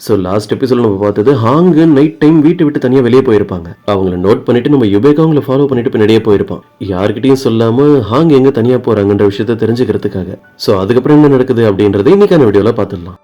So last episode நம்ம பார்த்தது ஹாங் night time வீட்டை விட்டு தனியாக வெளியே போயிருப்பாங்க. அவங்கள நோட் பண்ணிட்டு நம்ம யுபேக் அவங்கள ஃபாலோ பண்ணிட்டு பின்னாடியே போயிருப்பான். யார்கிட்டயும் சொல்லாம ஹாங் எங்க தனியா போறாங்கன்ற விஷயத்த தெரிஞ்சுக்கிறதுக்காக. ஸோ அதுக்கப்புறம் என்ன நடக்குது அப்படின்றத இன்னைக்கான வீடியோல பார்த்துடலாம்.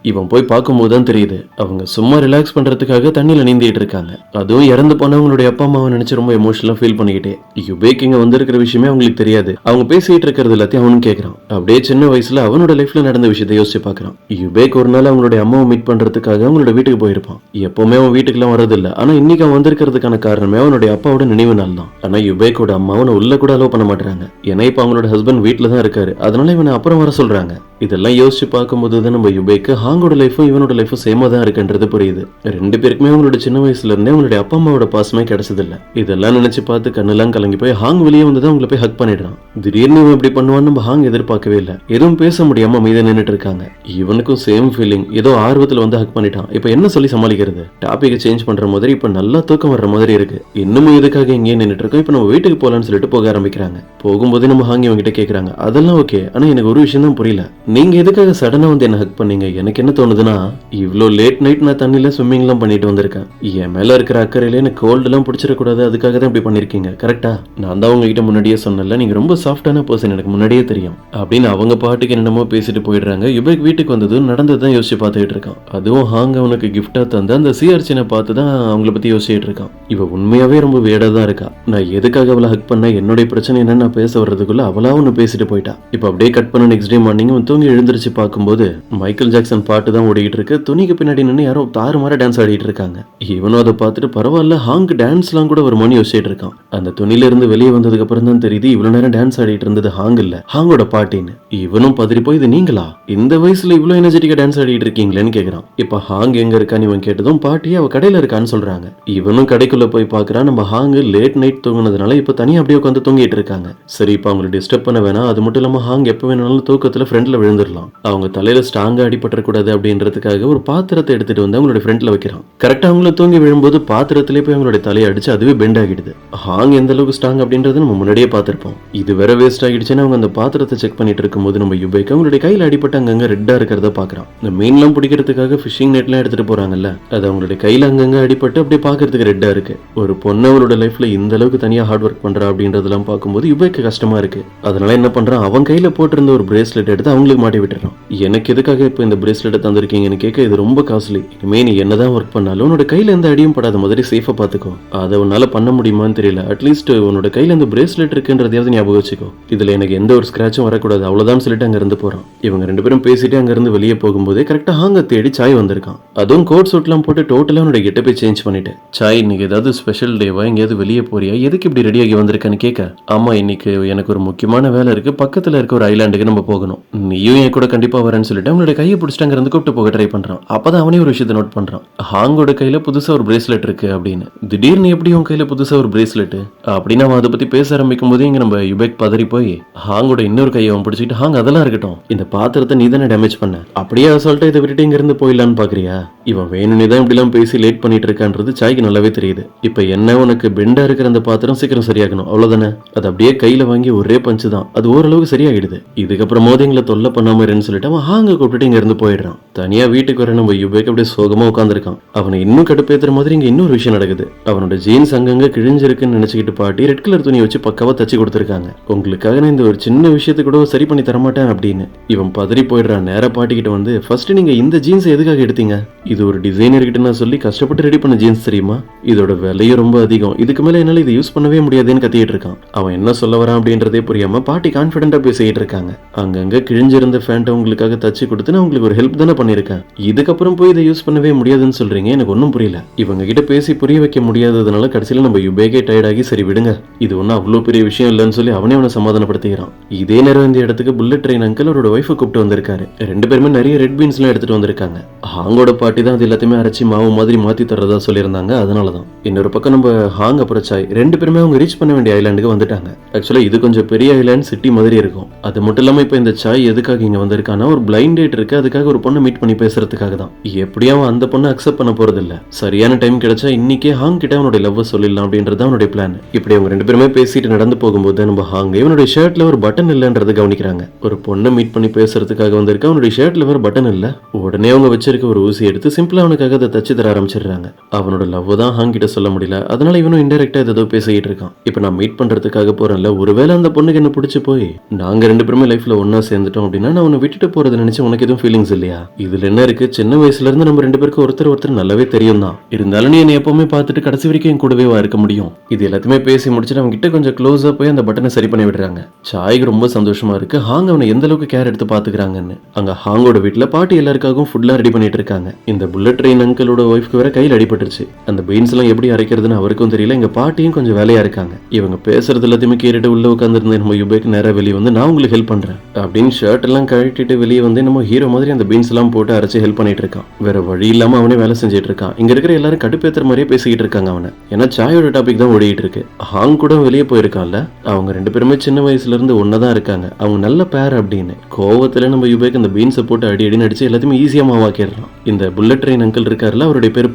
இவன் போய் பார்க்கும்போது தான் தெரியுது அவங்க சும்மா ரிலாக்ஸ் பண்றதுக்காக தண்ணியில நீந்திட்டு இருக்காங்க. அதுவும் இறந்து போனவங்களுடைய அப்பா அம்மாவை நினைச்சு ரொம்ப எமோஷனலா ஃபீல் பண்ணிக்கிட்டே. யுபேக் இங்க வந்திருக்கிற விஷயமே அவங்களுக்கு தெரியாது. அவங்க பேசிட்டு இருக்கிறது எல்லாத்தையும் அவனும் கேட்கறான். அப்படியே சின்ன வயசுல அவனோட லைஃப்ல நடந்த விஷயத்தை யோசிச்சு பார்க்கறான். யுபேக் ஒரு நாள் அவங்களுடைய அம்மாவை மீட் பண்றதுக்காக அவங்களோட வீட்டுக்கு போயிருப்பான். எப்பவுமே அவன் வீட்டுக்குலாம் வரதில்லை. ஆனா இன்னைக்கு அவன் வந்திருக்கிறதுக்கான காரணமே அவனுடைய அப்பாவோட நினைவு நாள் தான். ஆனா யுபேக்கோட அம்மா அவனை உள்ள கூட அலோவ் பண்ண மாட்டாங்க. ஏன்னா இப்ப அவங்களோட ஹஸ்பண்ட் வீட்டுல தான் இருக்காரு. அதனால இவனை அப்புறம் வர சொல்றாங்க. இதெல்லாம் யோசிச்சு பார்க்கும்போது தான் நம்ம யுபேக்கு ஹாங்கோட லைஃபும் இவனோட லைஃபும் சேமா தான் இருக்குன்றது புரியுது. ரெண்டு பேருக்குமே அவங்களோட சின்ன வயசுல இருந்தே அவங்களுடைய அப்பா அம்மாவோட பாசமே கிடைச்சதில்ல. இதெல்லாம் நினைச்சு பார்த்து கண்ணெல்லாம் கலங்கி போய் ஹாங் வெளியே வந்து அவங்களை போய் ஹக் பண்ணிடுறான். திடீர்னு இவன் இப்படி பண்ணுவான்னு நம்ம ஹாங் எதிர்பார்க்கவே இல்லை. எதுவும் பேச முடியாம மீத நின்றுட்டு இருக்காங்க. இவனுக்கும் சேம் ஃபீலிங். ஏதோ ஆர்வத்துல வந்து ஹக் பண்ணிட்டான். இப்ப என்ன சொல்லி சமாளிக்கிறது? டாபிக் சேஞ்ச் பண்ற மாதிரி இப்ப நல்லா தூக்கம் வர்ற மாதிரி இருக்கு. இன்னமும் எதுக்காக இங்கே நின்றுட்டு இருக்கோம்? இப்ப நம்ம வீட்டுக்கு போலான்னு சொல்லிட்டு போக ஆரம்பிக்கிறாங்க. போகும்போதே நம்ம ஹாங் இவங்க கிட்ட கேக்குறாங்க. அதெல்லாம் ஓகே, ஆனா எனக்கு ஒரு விஷயம் தான் புரியல. நீங்க எதுக்காக சடனா வந்து என்ன ஹக் பண்ணீங்க? எனக்கு என்ன தோணுதுன்னா, இவ்ளோ லேட் நைட் நான் தண்ணியில ஸ்விம்மிங் எல்லாம் பண்ணிட்டு வந்திருக்கேன். என் மேல இருக்கிற அக்கறையில எனக்கு கோல்டு எல்லாம் பிடிச்சிடக்கூடாது. அதுக்காக தான் இப்படி பண்ணிருக்கீங்க. கரெக்டா? நான் தான் உங்ககிட்ட முன்னாடியே சொன்னல, நீங்க ரொம்ப சாஃப்டான பர்சன், எனக்கு முன்னாடியே தெரியும் அப்படின்னு அவங்க பாட்டுக்கு என்னமோ பேசிட்டு போயிடுறாங்க. யுபேக் வீட்டுக்கு வந்தது நடந்ததுதான் யோசிச்சு பார்த்துட்டு இருக்கான். அதுவும் ஹாங் அவனுக்கு கிஃப்டா தந்த அந்த சிஆர்ச்சினை பார்த்து தான் அவங்கள பத்தி யோசிச்சுட்டு இருக்கான். இவ உண்மையாவே ரொம்ப வேடா தான் இருக்கா. நான் எதுக்காக அவளை ஹக் பண்ண, என்னுடைய பிரச்சனை என்னன்னு நான் பேச வர்றதுக்குள்ள அவளா ஒன்னு பேசிட்டு போயிட்டா. இப்ப அப்படியே கட் பண்ண நெக்ஸ்ட் டே மார்னிங் தூங்கி எழுந்திருச்சு பார்க்கும்போது மைக்கேல் ஜாக்சன் பாட்டு தான் ஓடிட்டு இருக்கு. துணிக்கு பின்னாடி நின்று யாரோ தாறுமாற டான்ஸ் ஆடிட்டு இருக்காங்க. இவனும் அதை பார்த்துட்டு பரவாயில்ல ஹாங் டான்ஸ்லாம் கூட ஒரு மணி யோசிச்சுட்டு இருக்கான். அந்த துணில இருந்து வெளியே வந்ததுக்கு அப்புறம் தான் தெரியுது இவ்வளவு நேரம் டான்ஸ் ஆடிட்டு இருந்தது ஹாங் இல்ல, ஹாங்கோட பாட்டின்னு. இவனும் பதறி போய் இது நீங்களா இந்த வயசுல இவ்வளவு எனர்ஜெட்டிக்கா டான்ஸ் ஆடிட்டு இருக்கீங்களேன்னு கேக்குறான். இப்ப ஹாங் எங்க இருக்கான்னு இவன் கேட்டதும் பாட்டி அவ கடையில இருக்கான்னு சொல்றாங்க. இவனும் கடைக்குள்ள போய் பாக்குறான். நம்ம ஹாங் லேட் நைட் தூங்குனதுனால இப்ப தனியா அப்படியே உட்காந்து தூங்கிட்டு இருக்காங்க. சரி இப்ப அவங்களை டிஸ்டர்ப் பண்ண வேணாம். அது மட்டும் இல்லாம ஹாங் எப்ப வேணாலும் தூக்கத்துல ஃப்ரெண்ட்ல விழுந்துடலாம். அவங்க தலையில ஸ்ட்ராங்கா அடிபட்டக்கூடாது அப்படின்றதுக்காக ஒரு பாத்திரத்தை எடுத்துட்டு வந்து அவங்களோட ஃப்ரெண்ட்ல வைக்கிறான். கரெக்டா அவங்கள தூங்கி விழும்போது பாத்திரத்திலே போய் அவங்களுடைய தலையை அடிச்சு அதுவே பெண்ட் ஆகிடுது. ஹாங் எந்த அளவுக்கு ஸ்ட்ராங் அப்படின்றது நம்ம முன்னாடியே பார்த்திருப்போம். இது வேற வேஸ்ட் ஆகிடுச்சுன்னு அவங்க அந்த பாத்திரத்தை செக் பண்ணிட்டு இருக்கும்போது நம்ம யுபேக் அவங்களுடைய கையில அடிபட்டு அங்கங்க ரெட்டா இருக்கிறத பாக்குறான். இந்த மீன்லாம் பிடிக்கிறதுக்காக ஃபிஷிங் நெட்லாம் எடுத்துட்டு போறாங்கல்ல, அது அவங்களுடைய கையில அங்கங்க அடிபட்டு அப்படியே பாக்குறதுக்கு ரெட்டா இருக்கு. ஒரு பொண்ணு அவளோட லைஃப்ல இந்த அளவுக்கு தனியா ஹார்ட் ஒர்க் பண்றா அப்படின்றதெல்லாம் பார்க்கும்போது யுபேக்கு கஷ்டமா இருக்கு. அதனால என்ன பண்றான், அவன் கையில போட்டிருந்த ஒரு பிரேஸ்லெட் எடுத்து அவங்களுக்கு மாட்டி விட்டுறான். எனக்கு எதுக்காக இப்ப இந்த பிரேஸ்லெட்டை தந்திருக்கீங்கன்னு கேட்க, இது ரொம்ப காஸ்ட்லி. இனிமே நீ என்னதான் ஒர்க் பண்ணாலும் உன்னோட கையில எந்த அடியும் படாத மாதிரி சேஃபா பாத்துக்கோ. அதை உன்னால பண்ண முடியுமான்னு தெரியல. அட்லீஸ்ட் உன்னோட கையில இந்த பிரேஸ்லெட் இருக்குன்றதையாவது ஞாபகம் வச்சுக்கோ. இதுல எனக்கு எந்த ஒரு ஸ்கிராச்சும் வரக்கூடாது, அவ்வளவுதான் சொல்லிட்டு அங்க இருந்து போறான். இவங்க ரெண்டு பேரும் பேசிட்டு அங்க இருந்து வெளியே போகும்போதே கரெக்டா ஹாங்க தேடி சாய் வந்திருக்கான். அதுவும் கோட் சூட் எல்லாம் போட்டு டோட்டலா அவனோட கெட்டப்பை சேஞ்ச் பண்ணிட்டு, சாய் இன்னைக்கு ஏதாவது ஸ்பெஷல் டேவா, எங்கேயாவது வெளியே போறியா, எதுக்கு இப்படி ரெடியாகி வந்திருக்கான்னு கேட்க, ஆமா இன்னைக்கு எனக்கு ஒரு முக்கியமான வேலை இருக்கு, பக்கத்துல இருக்க ஒரு ஐலாண்டுக்கு நம்ம போகணும், நீயும் என் கூட கண்டிப்பா வரேன்னு சொல்லிட்டு அவனோட கையை பிடிச்சிட்டு அங்க இருந்து கூப்பிட்டு போக ட்ரை பண்றான். அப்பதான் அவனே ஒரு விஷயத்தை நோட் பண்றான். ஹாங்கோட கையில புதுசா ஒரு பிரேஸ்லெட் இருக்கு அப்படின்னு. திடீர்னு எப்படி உன் கையில புதுசா ஒரு பிரேஸ்லெட் அப்படின்னு அவன் அதை பத்தி பேச ஆரம்பிக்கும் போதே இங்க நம்ம யுபேக் பதறி போய் ஹாங்கோட இன்னொரு கையை அவன் பிடிச்சிட்டு, ஹாங் அதெல்லாம் இருக்கட்டும், இந்த பாத்திரத்தை நீ தானே டேமேஜ் பண்ண, அப்படியே சொல்லிட்டு இதை விட்டுட்டு இங்க இருந்து போயிடலான்னு பாக்குறியா? இவன் வேணும்னே தான் இப்படி எல்லாம் பேசி லேட் பண்ணிட்டு இருக்கான்றது சாய்க்கு நல்லாவே தெரியுது. இப்ப என்ன உனக்கு பெண்டா இருக்கிற அந்த பாத்திரம் சீக்கிரம் சரியாகணும், அவ்வளவுதானே? அது அப்படியே கையில வாங்கி ஒரே பஞ்சு தான், அது ஓரளவுக்கு சரியாகிடுது. இதுக்கப்புறம் போது எங்களை தொல்லை பண்ணாம இருன்னு சொல்லிட்டு அவன் ஹாங்க கூப்பிட்டு இங்க இருந்து போயிடுறான். தனியா வீட்டுக்கு வர நம்ம யுபேக் அப்படியே சோகமா உட்காந்துருக்கான். அவனை இன்னும் கடுப்பேத்துற மாதிரி இங்க இன்னொரு விஷயம் நடக்குது. அவனோட ஜீன்ஸ் அங்கங்க கிழிஞ்சிருக்குன்னு நினைச்சுக்கிட்டு பாட்டி ரெட் கலர் துணி வச்சு பக்காவா தச்சு கொடுத்துருக்காங்க. உங்களுக்காக நான் இந்த ஒரு சின்ன விஷயத்தை கூட சரி பண்ணி தரமாட்டேன் அப்படின்னு இவன் பதறி போயிடுறான். நேர பாட்டிக்கிட்ட வந்து, ஃபர்ஸ்ட் நீங்க இந்த ஜீன்ஸ் எதுக்காக எடுத்தீங்க? இது ஒரு டிசைனர் கிட்ட நான் சொல்லி கஷ்டப்பட்டு ரெடி பண்ண ஜீன்ஸ் தெரியுமா? இதோட விலையும் ரொம்ப அதிகம், இதுக்கு மேல என்னால இதை யூஸ் பண்ணவே முடியாதுன்னு கத்திட்டு இருக்கான். அவன் என்ன சொல்ல வரான் அப்படின்றதே புரியாம பாட்டி கான்பிடண்டா பேசிட்டு இருக்காங்க. அங்கங்க கிழிஞ்சிருந்த ஃபேண்ட்டை உங்களுக்காக தச்சு கொடுத்து நான் உங்களுக்கு ஒரு ஹெல்ப் தானே பண்ணிருக்கேன், இதுக்கப்புறம் போய் இதை யூஸ் பண்ணவே முடியாதுன்னு சொல்றீங்க, எனக்கு ஒன்னும் புரியல. இவங்க கிட்ட பேசி புரிய வைக்க முடியாததுனால கடைசியில நம்ம யுபேக்கே டயர்டாகி சரி விடுங்க, இது ஒன்னும் அவ்வளவு பெரிய விஷயம் இல்லைன்னு சொல்லி அவனே அவனை சமாதானப்படுத்திக்கிறான். இதே நேரம் இந்த இடத்துக்கு புல்லட் ட்ரெயின் அங்கிள் அவரோட ஒய்ஃபை கூப்பிட்டு வந்திருக்காரு. ரெண்டு பேருமே நிறைய ரெட் பீன்ஸ் எல்லாம் எடுத்துட்டு வந்திருக்காங்க. ஹாங்கோட பாட்டி தான் அது எல்லாத்தையுமே அரைச்சி மாவு மாதிரி மாத்தி தரதா சொல்லியிருந்தாங்க. அதனாலதான். இன்னொரு பக்கம் நம்ம ஹாங் அப்புறம் சாய் ரெண்டு பேருமே அவங்க ரீச் பண்ண வேண்டிய ஐலாண்டுக்கு வந்துட்டாங்க. ஆக்சுவலா இது கொஞ்சம் பெரிய ஐலாண்ட், சிட்டி மாதிரி இருக்கும். அது மட்டும் இல்லாம இப்ப இந்த சாய் எதுக்காக இங்க வந்திருக்கானா, ஒரு பிளைண்ட் டேட் இருக்கு, அதுக்காக ஒரு பொண்ணை மீட் பண்ணி பேசுறதுக்காக தான். எப்படியும் அந்த பொண்ணை அக்செப்ட் பண்ண போறது இல்ல. சரியான டைம் கிடைச்சா இன்னைக்கே ஹாங் கிட்ட அவனுடைய லவ் சொல்லிடலாம் அப்படின்றது அவனுடைய பிளான். இப்படி அவங்க ரெண்டு பேருமே பேசிட்டு நடந்து போகும்போது நம்ம ஹாங் ஹாங் இவனுடைய ஷர்ட்ல ஒரு பட்டன் இல்லன்றதை கவனிக்கிறாங்க. ஒரு பொண்ணை மீட் பண்ணி பேசுறதுக்காக வந்திருக்க அவனுடைய ஷர்ட்ல வேற பட்டன் இல்ல. உடனே அவங்க வச்சிருக்க ஒரு ஊசி எடுத்து சிம்பிளா அவனுக்காக அதை தச்சு தர ஆரம்பிச்சிடுறாங்க. அவனோட லவ் தான் ஹாங் கிட்ட சொல்ல முடியல, அதனால இவனும் இன்டெரக்டா ஏதோ பேசிக்கிட்டு இருக்கான். இப்ப நான் மீட் பண்றதுக்காக போறேன்ல, ஒருவேளை அந்த பொண்ணுக்கு என்ன பிடிச்சு போய் நாங்க 2 பேருமே லைஃப்ல ஒன்னா சேர்ந்துட்டோம் அப்படின்னா நான் உன்னை விட்டுட்டு போறது நினைச்சு உனக்கு எதுவும் ஃபீலிங்ஸ் இல்லையா? இதுல என்ன இருக்கு? சின்ன வயசுல இருந்து நம்ம 2 பேருக்கு ஒருத்தர் நல்லாவே தெரியும் தான். இருந்தாலும் நீ என்னை எப்பவுமே பார்த்துட்டு கடைசி வரைக்கும் என் கூடவே இருக்க முடியும். இது எல்லாத்தையுமே பேசி முடிச்சுட்டு அவங்க கிட்ட கொஞ்சம் க்ளோஸா போய் அந்த பட்டனை சரி பண்ணி விடுறாங்க. சாய்க்கு ரொம்ப சந்தோஷமா இருக்கு ஹாங் அவனை எந்த அளவுக்கு கேர் எடுத்து பாத்துக்கிறாங்கன்னு. அங்க ஹாங்கோட வீட்டுல பாட்டி எல்லாருக்காகவும் ஃபுட்லாம் ரெடி பண்ணிட்டு இருக்காங்க. இந்த புல்லட் ட்ரெயின் அங்கிளோட ஒய்ஃப்க்கு வேற கையில் அடிபட்டுருச்சு. அந்த பீன்ஸ் எல்லாம் எப்படி அரைக்கிறதுன்னு அவருக்கும் தெரியல. எங்க பாட்டியும் கொஞ்சம் வேலையா இருக்காங்க. இவங்க பேசுறது எல்லாத்தையுமே கேட்டுட்டு உள்ள உட்காந்துருந்த நம்ம யுபேக்கு நேரம் வெளியே வந்து நான் உங்களுக்கு ஹெல்ப் பண்றேன் அப்படின்னு ஷர்ட் எல்லாம் கழட்டிட்டு வெளியே வந்து நம்ம ஹீரோ மாதிரி அந்த பீன்ஸ் எல்லாம் போட்டு அரைச்சு ஹெல்ப் பண்ணிட்டு இருக்கான். வேற வழி இல்லாம அவனே வேலை செஞ்சுட்டு இருக்கான். இங்க இருக்கிற எல்லாரும் கடுப்பேத்துற மாதிரியே பேசிக்கிட்டு இருக்காங்க அவனை. ஏன்னா சாயோட டாபிக் தான் ஓடிட்டு இருக்கு. ஹாங் கூட வெளியே போயிருக்கான்ல, அவங்க 2 பேருமே சின்ன வயசுல இருந்து ஒன்னதான் இருக்காங்க, அவங்க நல்ல பேர் அப்படின்னு கோவத்துல நம்ம யுபேக்கு அந்த பீன்ஸை போட்டு அடின்னு அடிச்சு எல்லாத்தையுமே ஈஸியா மாவாக்கிடுறான். இந்த புல்லட் ட்ரெயின் அங்கிள் இருக்காருல, அவருடைய பேர்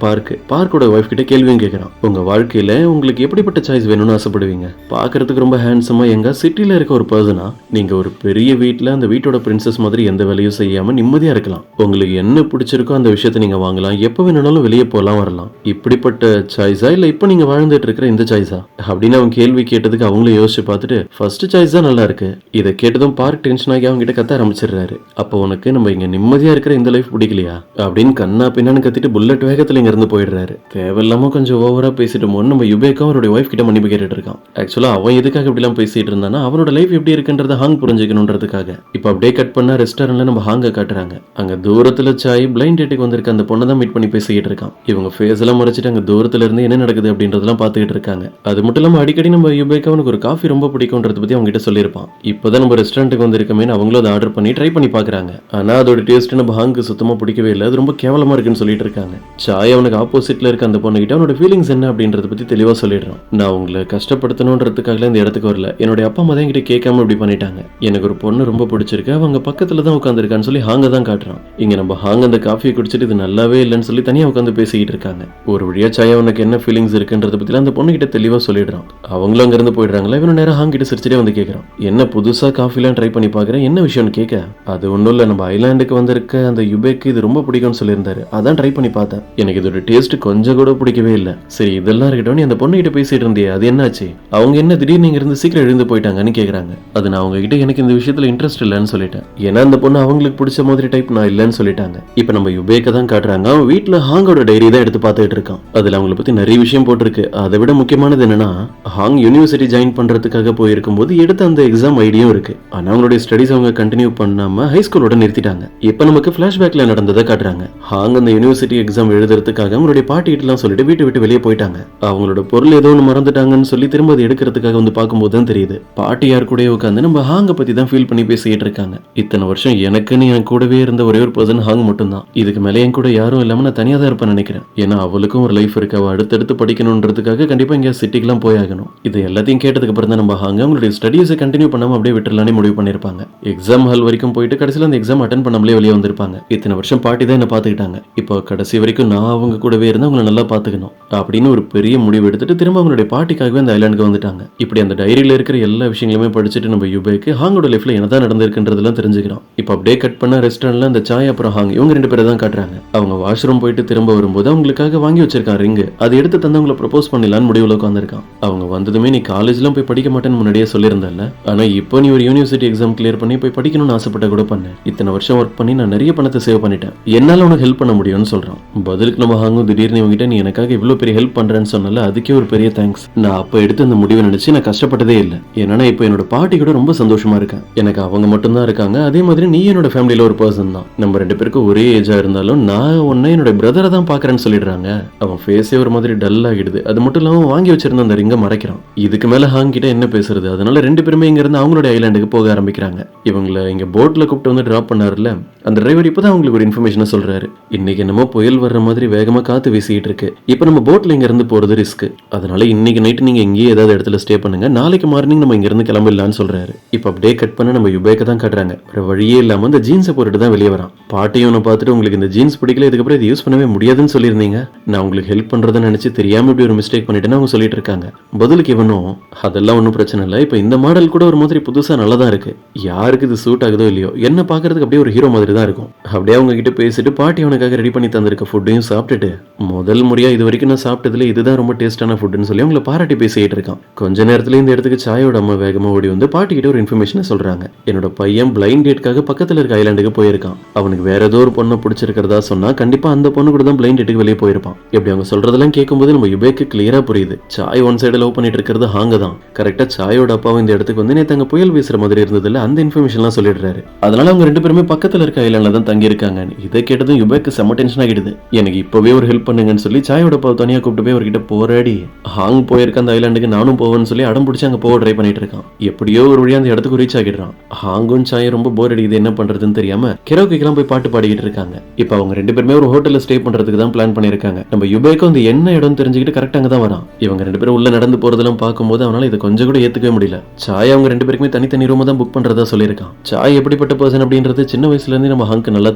பார்க்கோட ஒய்ஃப் கிட்ட கேள்வியும் கேட்கறான். உங்க வாழ்க்கையில உங்களுக்கு எப்படிப்பட்ட சாய்ஸ் வேணும்னு ஆசைப்படுவீங்க? பாக்குறதுக்கு ரொம்ப ஹேண்ட்ஸமா எங்க சிட்டில இருக்க ஒரு பர்சனா, நீங்க ஒரு பெரிய வீட்டுல அந்த வீட்டோட பிரின்சஸ் மாதிரி எந்த வேலையும் செய்யாம நிம்மதியா இருக்கலாம். உங்களுக்கு என்ன பிடிச்சிருக்கோ அந்த விஷயத்தை நீங்க வாங்கலாம், எப்ப வேணும்னாலும் வெளியே போலாம் வரலாம். இப்படிப்பட்ட சாய்ஸா இல்ல இப்ப நீங்க வாழ்ந்துட்டு இருக்கிற இந்த சாய்ஸா அப்படின்னு அவன் கேள்வி கேட்டதுக்கு அவங்களும் யோசிச்சு பார்த்துட்டு ஃபர்ஸ்ட் சாய்ஸ் தான் நல்லா இருக்கு. இதை கேட்டதும் பார்க் டென்ஷன் ஆகி அவங்க கிட்ட கத்த ஆரம்பிச்சிடுறாரு. அப்போ உனக்கு நம்ம இங்க நிம்மதியா இருக்கிற இந்த லைஃப் பிடிக்கலையா அப்படின்னு கண்ணா பின்னான்னு கத்திட்டு புல்லட் வேகத்துல இங்க இருந்து போயிடுறாரு. தேவையில்லாம கொஞ்சம் ஓவரா பேசிட்டு நம்ம யுபேக்கும் அவருடைய ஒய்ஃப் கிட்ட மன்னிப்பு கேட்டுட்டு இருக்கான். ஆக்சுவலா அவன் எதுக்காக இப்படி எல்லாம் பேசிட்டு இருந்தானா அவனோட லைஃப் எப்படி இருக்குன்றத ஹாங் புரிஞ்சுக்கணும்ன்றதுக்காக. இப்ப அப்படியே கட் பண்ணா ரெஸ்டாரண்ட்ல நம்ம ஹாங்க காட்டுறாங்க. அங்க தூரத்துல சாய் பிளைண்ட் டேட்டுக்கு வந்திருக்க அந்த பொண்ணை தான் மீட் பண்ணி பேசிக்கிட்டு இருக்கான். இவங்க ஃபேஸ் எல்லாம் மறைச்சிட்டு அங்க தூரத்துல இருந்து என்ன நடக்குது அப்படின்றதெல்லாம் பாத்துக்கிட்டு இருக்காங்க. அது மட்டும் இல்லாம அடிக்கடி நம்ம யுபேக்கு அவனுக்கு ஒரு காஃபி ரொம்ப பிடிக்கும்ன்றத பத்தி அவங்க கிட்ட சொல்லியிருப்பான். இப்பதான் நம்ம ரெஸ்டாரண்ட்டுக்கு வந்திருக்கமே அவங்களும் அதை ஆர்டர் பண்ணி ட்ரை பண்ணி பாக்குறாங்க. ஆனா அதோட டேஸ்ட் நம்ம ஹாங்க்கு சுத்தமா பிடிக்கவே இல்லை, அது ரொம்ப கேவலமா இருக்குன்னு சொல்லிட்டு இருக்காங்க. சாய் அவனுக்கு ஆப்போசிட்ல இருக்க அந்த பொண்ணு கிட்ட அவனோட ஃபீலிங்ஸ் என்ன அப்படின்றத பத்தி தெளிவா சொல்லிடுறான். நான் உங்களை கஷ்டப்படுத்தணும்ன்றதுக்காக இந்த இடத்துக்கு வரல, என்னோட அப்பா அம்மா தான் என்கிட்ட கேட்காம இப்படி பண்ணிட்டாங்க. எனக்கு ஒரு பொண்ணு ரொம்ப பிடிச்சிருக்கு, அவங்க பக்கத்துல தான் உட்காந்துருக்கான்னு சொல்லி ஹாங்க தான் காட்டுறான். இங்க நம்ம ஹாங் அந்த காஃபியை குடிச்சிட்டு இது நல்லாவே இல்லைன்னு சொல்லி தனியா உட்காந்து பேசிக்கிட்டு இருக்காங்க. ஒரு வழியா சாய் அவனுக்கு என்ன ஃபீலிங்ஸ் இருக்குன்றத பத்தி அந்த பொண்ணு கிட்ட தெளிவா சொல்லிடுறான். அவங்களும் அங்க இருந்து போயிடுறாங்களா. இவனும் நேரம் ஹாங் கிட்ட சிரிச்சிட்டே வந்து கேட்கறான், என்ன புதுசா காஃபிலாம் ட்ரை பண்ணி பாக்குறேன், என்ன விஷயம்னு கேட்க. அது ஒன்றும் இல்லை, நம்ம ஐலாண்டுக்கு வந்திருக்க அந்த யுபேக்கு இது ரொம்ப பிடிக்கும்னு சொல்லியிருந்தாரு, அதான் ட்ரை பண்ணி பார்த்தேன். எனக்கு இதோட டேஸ்ட் கொஞ்சம் கூட பிடிக்கவே இல்லை. சரி இதெல்லாம் இருக்கட்டும், நீ அந்த பொண்ணு கிட்ட பேசிட்டு இருந்தியே அது என்னாச்சு? அவங்க என்ன திடீர்னு இங்க இருந்து சீக்கிரம் எழுந்து போயிட்டாங்கன்னு கேட்கறாங்க. அது நான் அவங்க கிட்ட எனக்கு இந்த விஷயத்துல இன்ட்ரெஸ்ட் இல்லைன்னு சொல்லிட்டேன். ஏன்னா அந்த பொண்ணு அவங்களுக்கு பிடிச்ச மாதிரி டைப் நான் இல்லைன்னு சொல்லிட்டாங்க. இப்ப நம்ம யுபேக்க தான் காட்டுறாங்க. அவன் வீட்டுல ஹாங்கோட டைரி தான் எடுத்து பார்த்துட்டு இருக்கான். அதுல அவங்களை பத்தி நிறைய விஷயம் போட்டிருக்கு. அதை விட முக்கியமானது என்னன்னா ஹாங் யூனிவர்சிட்டி ஜாயின் பண்றதுக்காக போயிருக்கும் போது எடுத்த அந்த எக்ஸாம் ஐடியும் இருக்கு. ஆனா அவங்களுடைய ஸ்டடிஸ் அவங்க கண்டினியூ பண்ணாம ஹை ஸ்கூலோட நிறுத்திட்டாங்க. இப்ப நமக்கு பிளாஷ்பேக்ல நடந்ததை காட்டுறாங்க. ஹாங் அந்த யூனிவர்சிட்டி எக்ஸாம் எழுதுறதுக்காக அவங்களுடைய பாட்டி கிட்டலாம் சொல்லிட்டு வீட்டை விட்டு வெளியே போயிட்டாங்க. அவங்களோட பொருள் ஏதோ ஒன்று மறந்துட்டாங்கன்னு சொல்லி திரும்ப அதை எடுக்கிறதுக்காக வந்து பார்க்கும்போது தான் தெரியுது பாட்டி யார் கூட உட்காந்து நம்ம ஹாங்க பத்தி தான் ஃபீல் பண்ணி பேசிட்டு இருக்காங்க. இத்தனை வருஷம் எனக்குன்னு என் கூடவே இருந்த ஒரே ஒரு பர்சன் ஹாங் மட்டும் தான். இதுக்கு மேலே என் கூட யாரும் இல்லாம நான் தனியா தான் இருப்பேன் நினைக்கிறேன். ஏன்னா அவளுக்கும் ஒரு லைஃப் இருக்கு, அவ அடுத்தடுத்து படிக்கணும்ன்றதுக்காக கண்டிப்பா இங்க சிட்டிக்கெல்லாம் போயாகணும். இது எல்லாத்தையும் கேட்டதுக்கு அப்புறம் தான் நம்ம ஹாங் அவங்களுடைய ஸ்டடீஸை கண்டினியூ பண்ணாம அப்படியே விட்டுலானே முடிவு பண்ணிருப்பாங்க. எக்ஸாம் ஹால் வரைக்கும் போயிட்டு கடைசியில் அந்த எக்ஸாம் அட்டன் பண்ணாமலே வெளியே வந்திருப்பாங்க. இத்தனை வருஷம் பாட்டி தான் என்ன பாத்துக்கிட்டாங்க, இப்போ கடைசி வரைக்கும் நான் அவங்க கூடவே இருந்து அவங்களை நல்லா பாத்துக்கணும் அப்படின்னு ஒரு பெரிய முடிவு எடுத்துட்டு திரும்ப அவங்களுடைய பாட்டிக்காகவே அந்த ஐலாண்டுக்கு வந்துட்டாங்க. இப்படி அந்த டைரியில இருக்கிற எல்லா விஷயங்களுமே படிச்சுட்டு நம்ம யுபேக்கு ஹாங்கோட லைஃப்ல என்னதான் நடந்திருக்குன்றதெல்லாம் தெரிஞ்சுக்கிறோம். இப்போ அப்படியே கட் பண்ண ரெஸ்டாரண்ட்ல அந்த சாய் அப்புறம் ஹாங் இவங்க 2 பேரை தான் காட்டுறாங்க. அவங்க வாஷ்ரூம் போயிட்டு திரும்ப வரும்போது அவங்களுக்காக வாங்கி வச்சிருக்கான் ரிங்கு, அதை எடுத்து தந்து அவங்களை ப்ரப்போஸ் பண்ணலான்னு முடிவுல உட்காந்துருக்கான். அவங்க வந்ததுமே நீ காலேஜ்லாம் போய் படிக்க மாட்டேன்னு முன்னாடியே சொல்லியிருந்தல, ஆனா இப்போ நீ ஒரு யூனிவர்சிட்டி எக்ஸாம் கிளியர் பண்ணி போய் படிக்கணும்னு ஆசைப்பட்ட கூட பண்ண. இத்தனை வருஷம் ஒர்க் பண்ணி நான் நிறைய பணத்தை சேவ் பண்ணிட்டேன், என்னால உனக்கு ஹெல்ப் பண்ண முடியும்னு சொல்றான். பதிலுக்கு நம்ம ஹாங்கும் திடீர்னு இவங்கிட்ட நீ எனக்காக இவ்வளவு பெரிய ஹெல்ப் பண்றேன்னு சொன்னால அதுக்கே ஒரு பெரிய தேங்க்ஸ். நான் அப்ப எடுத்து அந்த முடிவை நினைச்சு நான் கஷ்டப்பட்டதே இல்லை. ஏன்னா இப்போ என்னோட பாட்டி கூட ரொம்ப சந்தோஷமா இருக்கேன். எனக்கு அவங்க மட்டும் தான் இருக்காங்க, அதே மாதிரி நீ என்னோட ஃபேமிலியில ஒரு பர்சன் தான். நம்ம 2 பேருக்கும் ஒரே ஏஜா இருந்தாலும் நான் உன்னை என்னோட பிரதரை தான் பாக்குறேன்னு சொல்லிடுறாங்க. அவன் ஃபேஸே ஒரு மாதிரி டல் ஆகிடுது. அது மட்டும் இல்லாம வாங்கி வச்சிருந்த அந்த ரிங்கை மறைக்கிறான். இதுக்கு மேல ஹாங் கிட்ட என்ன பேசுறது? அதனால 2 பேருமே இங்க இருந்து அவங்களோட ஐலாண்டுக்கு போக ஆரம்பிக்கிறாங்க. இவங்களை இங்க போட்ல கூப்பிட்டு வந்து டிராப் பண்ணாருல அந்த டிரைவர் இப்பதான் அவங்களுக்கு ஒரு இன்ஃபர்மேஷனை சொல்றாரு. இன்னைக்கு என்னமோ புயல் வர்ற மாதிரி வேகமா காத்து வீசிட்டு இருக்கு, இப்ப நம்ம போட்ல இங்க இருந்து போறது ரிஸ்க், அதனால இன்னைக்கு நைட்டு நீங்க எங்கேயே ஏதாவது இடத்துல ஸ்டே பண்ணுங்க, நாளைக்கு மார்னிங் நம்ம இங்க இருந்து கிளம்பிடலாம்னு சொல்றாரு. இப்ப அப்படியே கட் பண்ண நம்ம யுபேக்க தான் காட்டுறாங்க. வேற வழியே இல்லாம அந்த ஜீன்ஸை போட்டுட்டு தான் வெளியே வரான். பாட்டியும் பார்த்துட்டு உங்களுக்கு இந்த ஜீன்ஸ் பிடிக்கல, இதுக்கப்புறம் இது யூஸ் பண்ணவே முடியாதுன்னு சொல்லியிருந்தீங்க, நான் உங்களுக்கு ஹெல்ப் பண்றதை நினைச்சு தெரியாம இப்படி ஒரு மிஸ்டேக் பண்ணிட்டேன்னு அவங்க சொல்லிட்டு இருக்காங்க. பதிலுக்கு இவனும் அதெல்லாம் ஒன்றும் பிரச்சனை இல்லை, இப்ப இந்த மாடல் கூட ஒரு மாதிரி புதுசா நல்லதா இருக்கு. யாருக்கு இது சூட் ஆகுதோ இல்லையோ, என்ன பாக்குறதுக்கு அப்படியே ஒரு ஹீரோ மாதிரி தான் இருக்கும். அப்படியே அவங்க கிட்ட பேசிட்டு பாட்டி அவனுக்காக ரெடி பண்ணி தந்திருக்க ஃபுட்டையும் சாப்பிட்டுட்டு, முதல் முறையா இது வரைக்கும் நான் சாப்பிட்டதுல இதுதான் ரொம்ப டேஸ்டான ஃபுட்னு சொல்லி அவங்கள பாராட்டி பேசிட்டு இருக்கான். கொஞ்ச நேரத்துல இந்த இடத்துக்கு சாயோட அம்மா வேகமா ஓடி வந்து பாட்டி கிட்ட ஒரு இன்ஃபர்மேஷனை சொல்றாங்க. என்னோட பையன் பிளைண்ட் டேட்காக பக்கத்துல இருக்க ஐலாண்டுக்கு போயிருக்கான். அவனுக்கு வேற ஏதோ ஒரு பொண்ணை பிடிச்சிருக்கிறதா சொன்னா கண்டிப்பா அந்த பொண்ணு கூட தான் பிளைண்ட் டேட்டுக்கு வெளியே போயிருப்பான். இப்படி அவங்க சொல்றதெல்லாம் கேட்கும்போது நம்ம யுபேக்கு கிளியரா புரியுது. சாய் ஒன் சைடு லவ் பண்ணிட்டு இருக்கிறது ஹாங்க தான். கரெக்டா சாயோட அப்பாவும் இந்த இடத்துக்கு வந்து நேத்து அங்க புயல் வீசுற மாதிரி இருந்ததுல அந்த இன்ஃபர்மேஷன்லாம் சொல்லிடுறாரு. அதனால அவங்க ரெண்டு பேருமே பக்கத்துல இருக்க ஐலாண்ட்ல தான் தங்கி இருக்காங்க. இதை கேட்டதும் யுபேக்கு செம்ம டென்ஷன் ஆகிடுது. எனக்கு இப்பவே ஒரு ஹெல்ப் பண்ணுங்கன்னு சொல்லி சாயோட அப்பாவை தனியா கூப்பிட்டு போய் அவர்கிட்ட போராடி ஹாங் போயிருக்க அந்த ஐலாண்டுக்கு நானும் போவேன்னு சொல்லி அடம் பிடிச்சி அங்க போக ட்ரை பண்ணிட்டு இருக்கான். எப்படியோ ஒரு வழியா அந்த இடத்துக்கு ரீச் ஆகிடுறான். ஹாங்கும் சாயும் ரொம்ப போர் அடிக்குது, என்ன பண்றதுன்னு தெரியாம கெரோக்கிலாம் போய் பாட்டு பாடிக்கிட்டு இருக்காங்க. இப்ப அவங்க ரெண்டு பேருமே ஒரு ஹோட்டல்ல ஸ்டே பண்றதுக்கு தான் பிளான் பண்ணிருக்காங்க. நம்ம யுபேக்கும் அந்த என்ன இடம் தெரிஞ்சுக்கிட்டு கரெக்டா அங்க தான் வரான். இவங்க ரெண்டு பேரும் உள்ள நடந்து போறதெல்லாம் பார்க்கும்போது அவனால இதை கொஞ்சம் கூட ஏத்துக்கவே முடியல. சாய் அவங்க ரெண்டு பேருக்குமே தனித்தனி ரூம் தான் புக் பண்றதா சொல்லியிருக்கான். சாய் எப்படிப்பட்ட பர்சன் அப்படின்றது சின்ன வயசுல இருந்து நம்ம ஹாங்க்கு நல்லா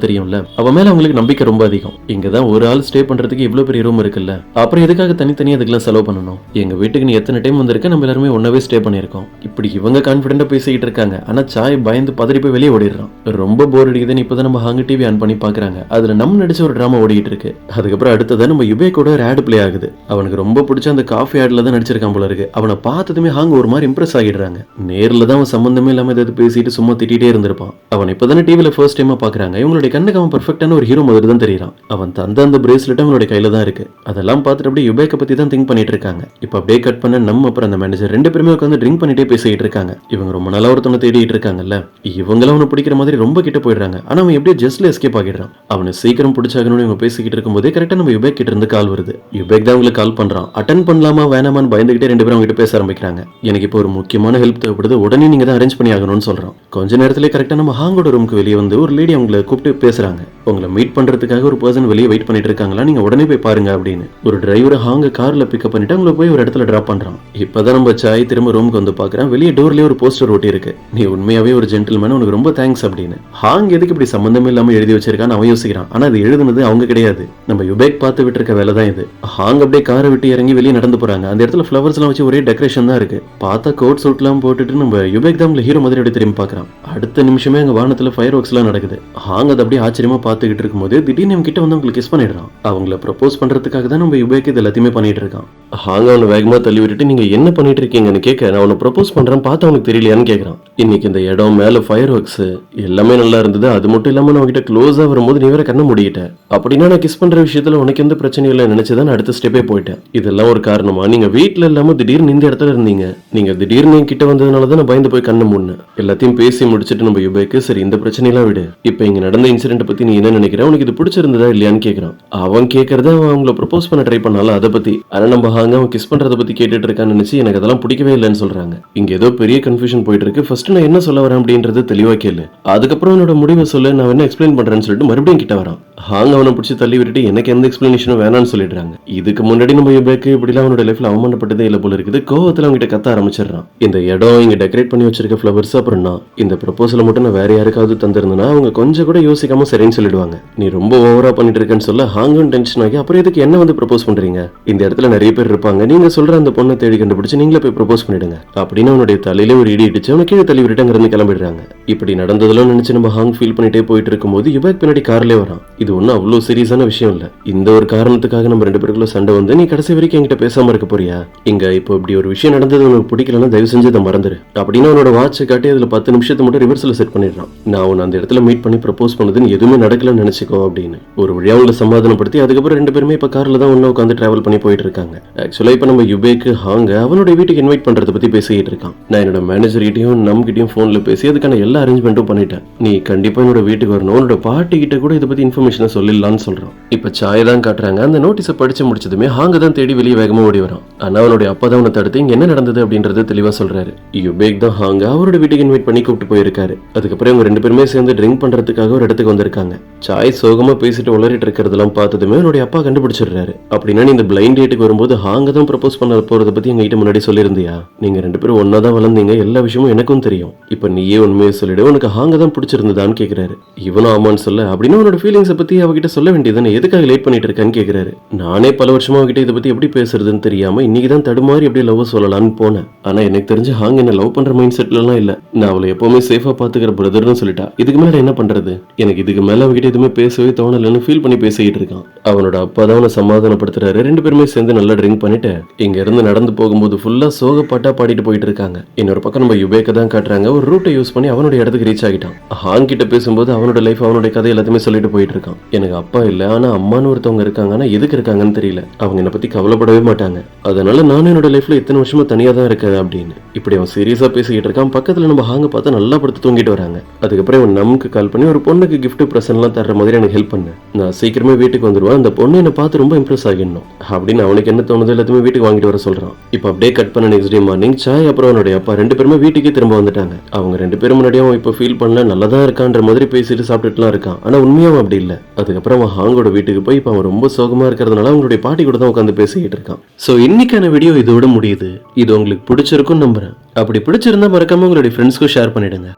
தெரியும்ல. அவன் மேல அவங்களுக்கு நம்பிக்கை ரொம்ப அதிகம். இங்கதான் ஒரு ஆள் ஸ்டே பண்றதுக்கு இவ்வளவு பெரிய ரூம் இருக்குல்ல, அப்புறம் எதுக்காக தனித்தனியா அதுக்கெல்லாம் செலவு பண்ணணும்? எங்க வீட்டுக்கு நீ எத்தனை டைம் வந்திருக்க, நம்ம எல்லாருமே ஒன்னாவே ஸ்டே பண்ணிருக்கோம். இப்படி இவங்க கான்பிடென்டா பேசிக்கிட்டு இருக்காங்க. ஆனா சாய் பயந்து பதறி போய் வெளியே ஓடிடுறான். ரொம்ப போர் அடிக்குதுன்னு இப்பதான் நம்ம ஹாங் டிவி ஆன் பண்ணி பாக்குறாங்க. அதுல நம்ம நடிச்ச ஒரு டிராமா ஓடிட்டு இருக்கு. அதுக்கப்புறம் அடுத்ததான் நம்ம யுபேக்கோட ஒரு ஆட் பிளே ஆகுது. அவனுக்கு ரொம்ப பிடிச்ச அந்த காஃபி ஆட்ல தான் நடிச்சிருக்கான் போல இருக்கு. அவனை பார்த்ததுமே ஹாங் ஒரு மாதிரி இம்ப்ரெஸ் ஆகிடுறாங்க. நேர்ல தான் அவன் சம்பந்தமே இல்லாம ஏதாவது பேசிட்டு சும்மா திட்டிகிட்டே இருந்திருப்பான். அவன் இப்பதானே டிவில ஃபர்ஸ்ட் டைமா பாக்குறாங்க. இவங்களுடைய கண்ணுக்கு அவன் பெர்ஃபெக்டான ஒரு ஹீரோ மாதிரி தான் தெரியறான். அவன் தந்த அந்த பிரேஸ்லெட் அவனுடைய கையில தான் இருக்கு. அதெல்லாம் பார்த்துட்டு அப்படியே யுபேக்க பத்தி தான் திங்க் பண்ணிட்டு இருக்காங்க. இப்ப அப்படியே கட் பண்ண நம்ம அப்புறம் அந்த மேனேஜர் ரெண்டு பேருமே உட்காந்து ட்ரிங்க் பண்ணிட்டே பேசிட்டு இருக்காங்க. இவங்க ரொம்ப நாளா ஒருத்தவனை தேடிட்டு இருக்காங்கல்ல, இவங்களும் அவனை பிடிக்கிற மாதிரி ரொம்ப கிட்ட போயிடுறாங்க. ஆனா அவன் எப்படியே ஜஸ்ட்ல எஸ்கேப் ஆகிடுறான். அவனை சீக்கிரம் பிடிச்சாகணும்னு இவங்க பேசிக்கிட்டு இருக்கும்போதே கரெக்டா நம்ம யுபேக் கிட்ட இருந்து கால் வருது. யுபேக் தான் அவங்களுக்கு கால் பண்றான். அட்டன் பண்ணலாமா வேணாமான்னு பயந்துகிட்டே ரெண்டு பேரும் அவங்க கிட்ட பேச ஆரம்பிக்கிறாங்க. எனக்கு இப்போ ஒரு முக்கியமான ஹெல்ப் தேவைப்படுது, உடனே நீங்க தான் அரேஞ்ச் பண்ணி ஆகணும்னு சொல்றான். கொஞ்ச நேரத்துல கரெக்டா நம்ம ஹாங்கோட ரூமுக்கு வெளியே வந்து ஒரு லேடி அவங்களை கூப்பிட்டு பேசுறாங்க. உங்களை மீட் பண்றதுக்காக ஒரு பர்சன் வெளியே வெயிட் பண்ணிட்டு இருக்காங்களா, நீங்க உடனே போய் பாருங்க அப்படின்னு. ஒரு டிரைவரை ஹாங்க கார்ல பிக்கப் பண்ணிட்டு அவங்களை போய் ஒரு இடத்துல டிராப் பண்றான். இப்பதான் நம்ம சாய் திரும்ப ரூமுக்கு வந்து பாக்குறான். வெளியே டோர்லயே ஒரு போஸ்டர் ஒட்டி இருக்கு. நீ உண்மையாவே ஒரு ஜென்டில்மேன், உனக்கு ரொம்ப தேங்க்ஸ் அப்படின்னு. ஹாங் எதுக்கு இப்படி சம்பந்தமே இல்லாம எழுதி வச்சிருக்கான்னு அவன் யோசிக்கிறான். ஆனா அது எழுதுனது அவங்க கிடையாது, நம்ம யுபேக் பார்த்து விட்டு இருக்க வேலை தான் இது. ஹாங் அப்படியே காரை விட்டு இறங்கி வெளியே நடந்து போறாங்க. அந்த இடத்துல ஃபிளவர்ஸ் எல்லாம் வச்சு ஒரே டெக்கரேஷன் தான் இருக்கு. பார்த்தா கோட் சூட் எல்லாம் போட்டுட்டு நம்ம யுபேக் தான் ஹீரோ மாதிரி அப்படி திரும்பி பாக்குறான். அடுத்த நிமிஷமே அங்க வானத்துல ஃபயர் ஒர்க்ஸ் எல்லாம் நடக்குது. ஹாங் அதை அப்படியே ஆச்சரியமா பார்த்துக்கிட்டு இருக்கும்போது திடீர்னு நம்ம கிட்ட வந்து அவங்களுக்கு கிஸ் பண்ணிடுறான். அவங்கள ப்ரப்போஸ் பண்றதுக்காக தான் நம்ம யுபேக் இது எல்லாத்தையுமே பண்ணிட்டு இருக்கான். ஹாங் அவனை வேகமா தள்ளி விட்டுட்டு நீங்க என்ன பண்ணிட்டு இருக்கீங்கன்னு கேட்க, நான் அவனை ப்ரப்போஸ் பண்றேன் பார்த்து அவனுக்கு தெரியலையான்னு கேட்கறான். இன்னைக்கு இந்த இடம் மேல ஃபயர் ஒர்க்ஸ் எல்லாமே நல்லா இருந்தது. அது மட்டும் இல்லாம நம்ம கிட்ட க்ளோஸா வரும்போது நீ வேற கண்ண முடியிட்ட. அப்படின்னா நான் கிஸ் பண்ற விஷயத்துல உனக்கு எந்த பிரச்சனையும் இல்லை நினைச்சுதான் நான் அடுத்த ஸ்டெப்பே போயிட்டேன். இதெல்லாம் ஒரு காரணமா? நீங்க வீட்டுல இல்லாம திடீர்னு இந்த இடத்துல இருந்தீங்க. நீங்க திடீர்னு கிட்ட வந்ததுனால தான் நான் பயந்து போய் கண்ண மூடினேன். எல்லாத்தையும் பேசி முடிச்சுட்டு நம்ம யுபேக்கு சரி இந்த பிரச்சனையெல்லாம் விடு, இப்ப இங்க நடந்த இன்சிடென்ட் பத்தி நீ என்ன நினைக்கிற, உனக்கு இது பிடிச்சிருந்ததா இல்லையான்னு கேட்கறான். அவன் கேட்கறத அவன் அவங்கள ப்ரப்போஸ் பண்ண ட்ரை பண்ணால அதை பத்தி. ஆனா நம்ம ஹாங்க அவன் கிஸ் பண்றதை பத்தி கேட்டுட்டு இருக்கான்னு நினைச்சு எனக்கு அதெல்லாம் பிடிக்கவே இல்லைன்னு சொல்றாங்க. இங்க ஏதோ பெரிய கன்ஃபியூஷன் போயிட்டு இருக்கு. ஃபர்ஸ்ட் நான் என்ன சொல்ல வரேன் அப்படின்றது தெளிவா கேளு, அதுக்கப்புறம் என்னோட முடிவை சொல்லு, நான் என்ன எக்ஸ்பிளைன் பண்றேன்னு சொல்லிட்டு மறுபடியும் கிட்ட வரான். ஹாங் அவனை பிடிச்சி தள்ளி விட்டுட்டு எனக்கு எந்த எக்ஸ்பிளனேஷனும் வேணாம்னு சொல்லிடுறாங்க. இதுக்கு முன்னாடி நம்ம யுபேக்கு இப்படிலாம் அவனோட லைஃப்ல அவமானப்பட்டதே இல்ல போல இருக்குது. கோவத்துல அவங்க கிட்ட கத்த ஆரம்பிச்சிடறான். இந்த இடம் இங்க டெக்கரேட் பண்ணி வச்சிருக்க ஃபிளவர்ஸ் அப்புறம் இந்த ப்ரப்போசலை மட்டும் நான் வேற யாருக்காவது தந்திருந்தேன்னா அவங்க கொஞ்சம் கூட யோசிக்காம சரின்னு சொல்லிடுவாங்க. நீ ரொம்ப ஓவரா பண்ணிட்டு இருக்கேன்னு சொல்ல ஹாங்கும் டென்ஷன் ஆகி அப்புறம் எதுக்கு என்ன வந்து ப்ரப்போஸ் பண்றீங்க, இந்த இடத்துல நிறைய பேர் இருப்பாங்க, நீங்க சொல்ற அந்த பொண்ணை தேடி கண்டுபிடிச்சு நீங்களே போய் ப்ரப்போஸ் பண்ணிடுங்க அப்படின்னு அவனுடைய தலையில ஒரு இடி இடிச்சு அவனை கீழே தள்ளி விட்டு அங்கிருந்து கிளம்பிடுறாங்க. இப்படி நடந்ததெல்லாம் நினைச்சு நம்ம ஹாங் ஃபீல் பண்ணிட்டே போயிட்டு இருக்கும்போது யுபேக் பின்னாடி கார்லயே வரான். இது ஒன்னும் அவ்வளவு சீரியஸான விஷயம் இல்ல. இந்த ஒரு காரணத்துக்காக நம்ம ரெண்டு பேருக்குள்ள சண்டை வந்து நீ கடைசி வரைக்கும் என்கிட்ட பேசாம இருக்க போறியா? இங்க இப்போ இப்படி ஒரு விஷயம் நடந்தது உனக்கு பிடிக்கலன்னா தயவு செஞ்சு அதை மறந்துரு அப்படின்னு அவனோட வாட்சை காட்டி அதுல 10 நிமிஷத்தை மட்டும் ரிவர்ஸ்ல செட் பண்ணிடுறான். நான் உன்னை அந்த இடத்துல மீட் பண்ணி ப்ரப்போஸ் பண்ணதுன்னு எதுவுமே நடக்கலன்னு நினைச்சுக்கோ அப்படின்னு ஒரு வழியா அவங்களை சமாதானப்படுத்தி அதுக்கப்புறம் ரெண்டு பேருமே இப்ப கார்ல தான் ஒண்ணு உட்காந்து டிராவல் பண்ணி போயிட்டு இருக்காங்க. ஆக்சுவலா இப்ப நம்ம யுபேக்கு ஹாங்க அவனுடைய வீட்டுக்கு இன்வைட் பண்றதை பத்தி பேசிட்டு இருக்கான். நான் என்னோட மேனேஜர் கிட்டையும் நம்ம கிட்டையும் போன்ல பேசி அதுக்கான எல்லா அரேஞ்ச்மெண்ட்டும் பண்ணிட்டேன். நீ கண்டிப்பா என்னோட வீட்டுக்கு வரணும், உன்னோட பாட்டி கிட்ட கூட இதை பத்தி இன்ஃபர்மேஷனை சொல்லிடலாம்னு சொல்றான். இப்ப சாய் தான் காட்டுறாங்க. அந்த நோட்டீஸை படிச்சு முடிச்சதுமே ஹாங்க தான் தேடி வெளியே வேகமா ஓடி வரான். ஆனா அவனுடைய அப்பா தான் அவனை தடுத்து இங்க என்ன நடந்தது அப்படின்றத தெளிவா சொல்றாரு. யுபேக் தான் ஹாங்க அவரோட வீட்டுக்கு இன்வைட் பண்ணி கூப்பிட்டு போயிருக்காரு. அதுக்கப்புறம் இவங்க ரெண்டு பேருமே சேர்ந்து ட்ரிங்க் பண்றதுக்காக ஒரு இடத்துக்கு வந்திருக்காங்க. சாய் சோகமா பேசிட்டு உளறிட்டு இருக்கிறதெல்லாம் பார்த்ததுமே அவனுடைய அப்பா கண்டுபிடிச்சிடுறாரு. அப்படின்னா நீ இந்த பிளைண்ட் டேட்டுக்கு வரும்போது ஹாங்க தான் ப்ரப்போஸ் பண்ண போறத பத்தி எங்க கிட்ட முன்னாடி சொல்லியிருந்தியா? நீங்க ரெண்டு பேரும் ஒன்னா தான் வளர்ந்தீங்க, எல்லா விஷயமும் எனக்கும் தெரியும். தெரியும். இப்ப நீயே உண்மையை சொல்லிடு, உனக்கு ஹாங்க தான் பிடிச்சிருந்ததான்னு கேக்குறாரு. இவனும் ஆமான்னு சொல்ல, அப்படின்னா உன்னோட ஃபீலிங்ஸை பத்தி அவகிட்ட சொல்ல வேண்டியதுன்னு எதுக்காக லேட் பண்ணிட்டு இருக்கான்னு கேக்குறாரு. நானே பல வருஷமா அவகிட்ட இதை பத்தி எப்படி பேசுறதுன்னு தெரியாம இன்னைக்கு தான் தடுமாறி அப்படியே லவ் சொல்லலாம்னு போனேன். ஆனா எனக்கு தெரிஞ்ச ஹாங் என்ன லவ் பண்ற மைண்ட் செட்ல எல்லாம் இல்ல. நான் அவளை எப்பவுமே சேஃபா பாத்துக்கிற பிரதர்னு சொல்லிட்டா. இதுக்கு மேல என்ன பண்றது? எனக்கு இதுக்கு மேல அவகிட்ட எதுவுமே பேசவே தோணலன்னு ஃபீல் பண்ணி பேசிக்கிட்டு இருக்கான். அவனோட அப்பா தான் அவனை சமாதானப்படுத்துறாரு. 2 பேருமே சேர்ந்து நல்லா ட்ரிங்க் பண்ணிட்டு இங்க இருந்து நடந்து போகும்போது ஃபுல்லா சோக பாட்டா பாடிட்டு போயிட்டு இருக்காங்க. இன்னொரு பக்கம் நம்ம யுபேக்க தான் காட்டுறாங்க. ஒரு ரூட்டை யூஸ் பண்ணி அவனோட இடத்துக்கு ரீச் ஆகிட்டான். ஹாங் கிட்ட பேசும்போது அவனோட லைஃப் அவனோட கதை எல்லாத்தையுமே சொல்லிட்டு போயிட்டு இருக்கான். எனக்கு அப்பா இல்ல, ஆனா அம்மான்னு ஒருத்தவங்க இருக்காங்க. ஆனா எதுக்கு இருக்காங்கன்னு தெரியல. அவங்க என்னை பத்தி கவலைப்படவே மாட்டாங்க. அதனால நானும் என்னோட லைஃப்ல இத்தனை வருஷமா தனியா தான் இருக்கேன் அப்படின்னு இப்படி அவன் சீரியஸா பேசிக்கிட்டு இருக்கான். பக்கத்துல நம்ம ஹாங்க பார்த்தா நல்லா படுத்து தூங்கிட்டு வராங்க. அதுக்கப்புறம் இவன் நமக்கு கால் பண்ணி ஒரு பொண்ணுக்கு கிஃப்ட் பிரசன்ட் எல்லாம் தர்ற மாதிரி எனக்கு ஹெல்ப் பண்ணு, நான் சீக்கிரமே வீட்டுக்கு வந்துருவேன், அந்த பொண்ணு என்னை பார்த்து ரொம்ப இம்ப்ரெஸ் ஆகிடணும் அப்படின்னு அவனுக்கு என்ன தோணுது எல்லாத்தையுமே வீட்டுக்கு வாங்கிட்டு வர சொல்றான். இப்ப அப்படியே கட் பண்ண நெக்ஸ்ட் டே மார்னிங் சாய் அப்புறம் அவனுடைய அப்பா 2 பேருமே வீட்டுக்கே திரும்ப வந்துட்டாங்க. அவங்க 2 பேரும் முன்னாடியும் இப்ப ஃபீல் பண்ணல, நல்லதான் இருக்கான்ற மாதிரி பேசிட்டு சாப்பிட்டுட்டுலாம் இருக்கான். ஆனா உண்மையாவும் அப்படி இல்ல. அதுக்கப்புறம் அவன் ஹாங்கோட வீட்டுக்கு போய் இப்ப அவன் ரொம்ப சோகமா இருக்கிறதுனால அவங்களுடைய பாட்டி கூட தான் உட்காந்து பேசிக்கிட்டு இருக்கான். சோ இன்னைக்கான வீடியோ இதோட முடியுது. இது உங்களுக்கு பிடிச்சிருக்கும் நம்புறேன். அப்படி பிடிச்சிருந்தா மறக்காம உங்களுடைய ஃப்ரெண்ட்ஸ்க்கும் ஷேர் பண்ணிடுங்க.